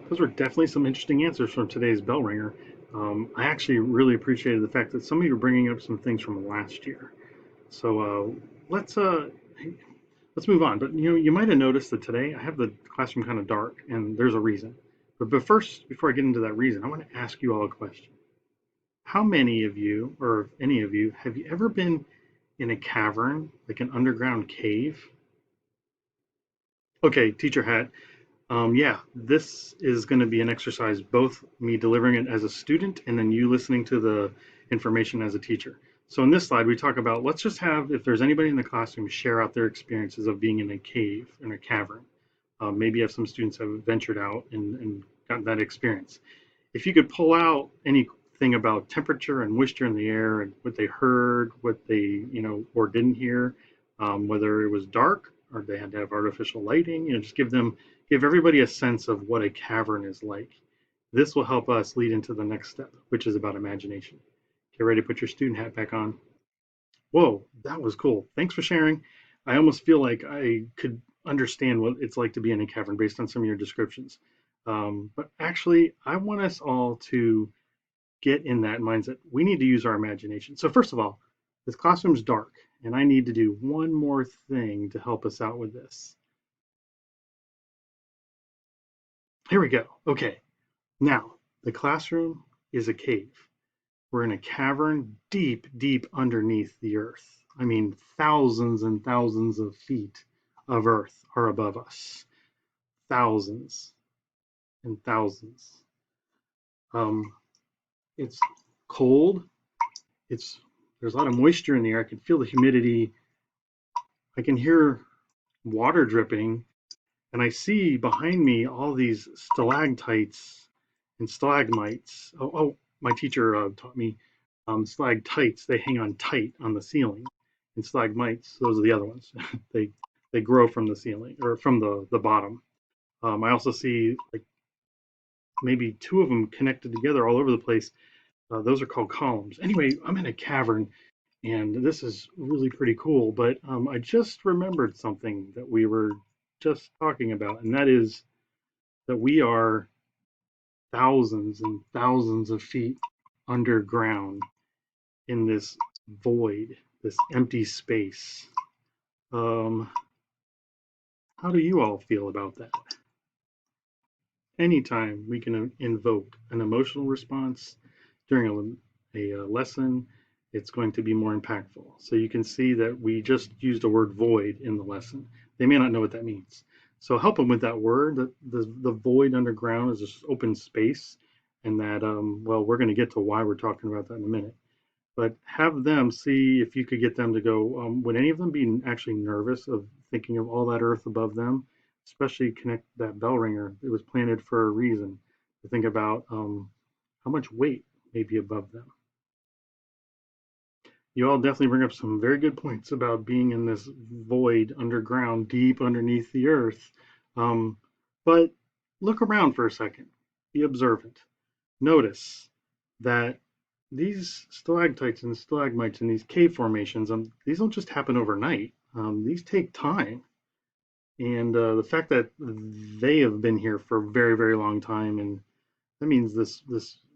Those were definitely some interesting answers from today's bell ringer. I actually really appreciated the fact that some of you are bringing up some things from last year. So let's uh, let's move on. But you might have noticed that today I have the classroom kind of dark, and there's a reason. But first, before I get into that reason, I want to ask you all a question. How many of you, or any of you, have you ever been in a cavern, like an underground cave? Okay, teacher hat. Yeah, this is going to be an exercise, both me delivering it as a student and then you listening to the information as a teacher. So in this slide, we talk about, let's just have, if there's anybody in the classroom, share out their experiences of being in a cave, in a cavern. Maybe if some students have ventured out and gotten that experience. If you could pull out anything about temperature and moisture in the air and what they heard, what they, or didn't hear, whether it was dark or they had to have artificial lighting, just give everybody a sense of what a cavern is like. This will help us lead into the next step, which is about imagination. Get ready to put your student hat back on. Whoa, that was cool. Thanks for sharing. I almost feel like I could understand what it's like to be in a cavern based on some of your descriptions. But actually, I want us all to get in that mindset. We need to use our imagination. So, first of all, this classroom's dark, and I need to do one more thing to help us out with this. Here we go. Okay, now the classroom is a cave. We're in a cavern deep, deep underneath the earth. I mean, thousands and thousands of feet of earth are above us. Thousands and thousands. Um, it's cold. It's There's a lot of moisture in the air. I can feel the humidity. I can hear water dripping, and I see behind me all these stalactites and stalagmites. My teacher taught me stalactites. They hang on tight on the ceiling, and stalagmites. Those are the other ones. they they grow from the ceiling or from the bottom. I also see like maybe two of them connected together all over the place. Those are called columns. Anyway, I'm in a cavern, and this is really pretty cool. But I just remembered something that we were just talking about, and that is that we are thousands and thousands of feet underground in this void, this empty space. Um, how do you all feel about that? Anytime we can invoke an emotional response during a lesson, it's going to be more impactful. So you can see that we just used the word void in the lesson. They may not know what that means. So help them with that word. The void underground is just open space, and that well, we're going to get to why we're talking about that in a minute. But have them see if you could get them to go. Would any of them be actually nervous of thinking of all that earth above them? Especially connect that bell ringer. It was planted for a reason to think about how much weight may be above them. You all definitely bring up some very good points about being in this void underground, deep underneath the earth. Um, but look around for a second. Be observant. Notice that these stalactites and stalagmites and these cave formations, these don't just happen overnight. These take time. And the fact that they have been here for a very, very long time, and that means this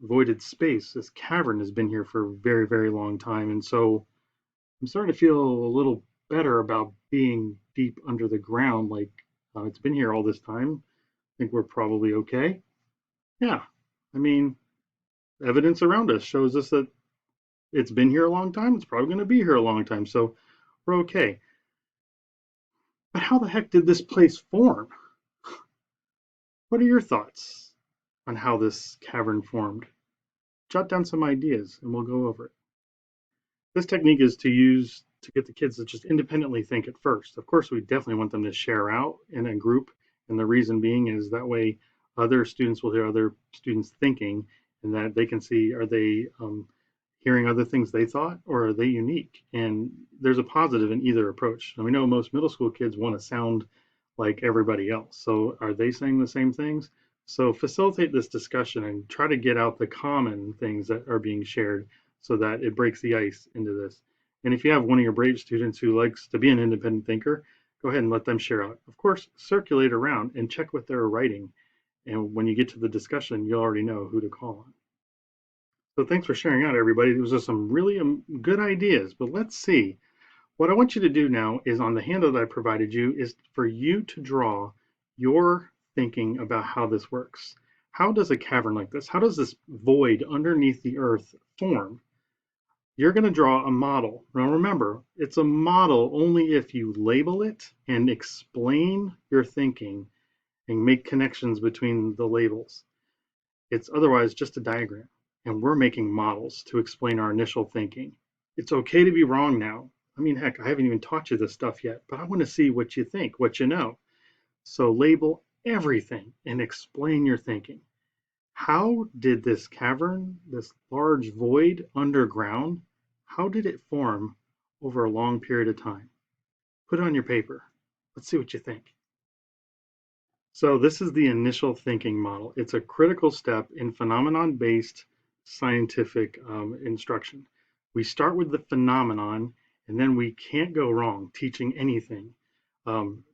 voided space, this cavern, has been here for a very, very long time. And so I'm starting to feel a little better about being deep under the ground. Like it's been here all this time. I think we're probably okay. Yeah, I mean, evidence around us shows us that it's been here a long time. It's probably going to be here a long time. So we're okay. But how the heck did this place form? What are your thoughts on how this cavern formed? Jot down some ideas and we'll go over it. This technique is to use to get the kids to just independently think at first. Of course, we definitely want them to share out in a group. And the reason being is that way other students will hear other students thinking and that they can see, are they hearing other things they thought or are they unique? And there's a positive in either approach. And we know most middle school kids want to sound like everybody else. So are they saying the same things? So facilitate this discussion and try to get out the common things that are being shared so that it breaks the ice into this. And if you have one of your brave students who likes to be an independent thinker, go ahead and let them share out. Of course, circulate around and check what they're writing. And when you get to the discussion, you'll already know who to call on. So thanks for sharing out, everybody. Those are some really good ideas. But let's see. What I want you to do now is on the handout that I provided you is for you to draw your thinking about how this works. How does a cavern like this, how does this void underneath the earth form? You're going to draw a model. Now remember, it's a model only if you label it and explain your thinking and make connections between the labels. It's otherwise just a diagram. And we're making models to explain our initial thinking. It's okay to be wrong now. I mean, heck, I haven't even taught you this stuff yet, but I want to see what you think, what you know. So label everything and explain your thinking. How did this cavern, this large void underground, how did it form over a long period of time? Put it on your paper. Let's see what you think. So this is the initial thinking model. It's a critical step in phenomenon-based scientific instruction. We start with the phenomenon, and then we can't go wrong teaching anything.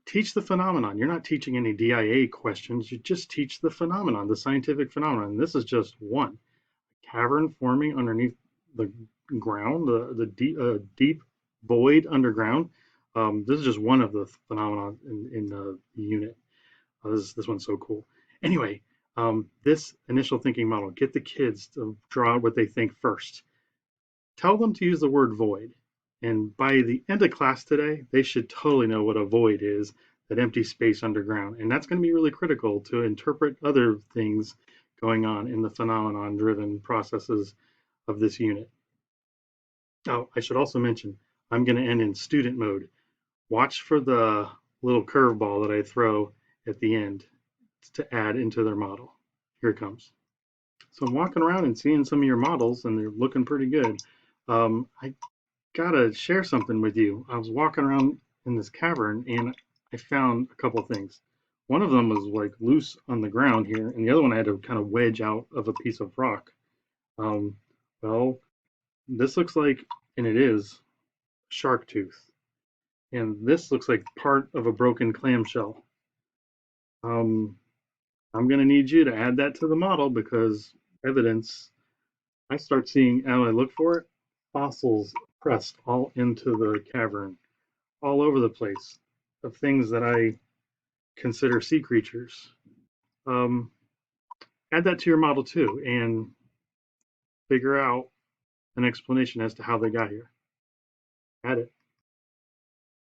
Teach the phenomenon. You're not teaching any DIA questions. You just teach the phenomenon, the scientific phenomenon. And this is just one. Cavern forming underneath the ground, the deep void underground. This is just one of the phenomena in the unit. This one's so cool. Anyway, this initial thinking model, get the kids to draw out what they think first. Tell them to use the word void. And by the end of class today, they should totally know what a void is, that empty space underground. And that's going to be really critical to interpret other things going on in the phenomenon-driven processes of this unit. Oh, I should also mention, I'm going to end in student mode. Watch for the little curveball that I throw at the end to add into their model. Here it comes. So I'm walking around and seeing some of your models, and they're looking pretty good. I gotta share something with you. I was walking around in this cavern, and I found a couple things. One of them was like loose on the ground here, and the other one I had to kind of wedge out of a piece of rock. Um, well, this looks like, and it is, shark tooth. And this looks like part of a broken clamshell. Um, I'm going to need you to add that to the model because evidence, I start seeing, and I look for it, fossils pressed all into the cavern, all over the place, of things that I consider sea creatures. Um, Add that to your model too and figure out an explanation as to how they got here. Add it.